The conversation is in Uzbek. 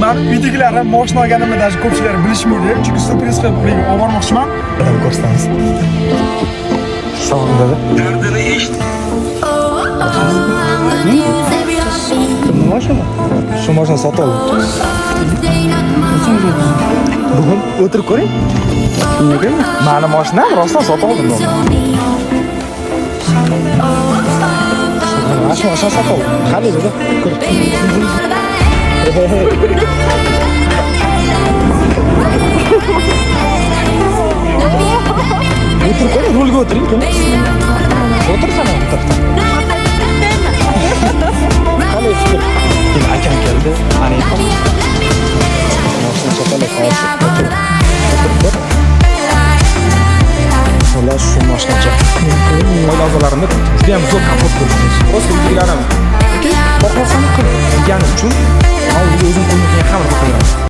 Ben uydagilar ham moshina olganimni даже ko'pchilar bilishmaydi. Chunki surpriz qilib ularga olib bormoqchiman. Hadi ko'rsatamiz. Salom dedi. Dardini eshit. Moshina? Shu moshina sotib oldim. Bugun o'tirib ko'ring. Nega? Mani mashinam rostdan sotib oldim men. Mashina sotib oldim. Qani dedi. O'tirib ko'ring, rulga o'tiring. O'tirsana, o'tir. Qani fikr? Keyin akam keldi, ana ham. Mashina sotib oldim. Xo'las, shu mashinacha. Oila a'zolarimni juda ham zo'r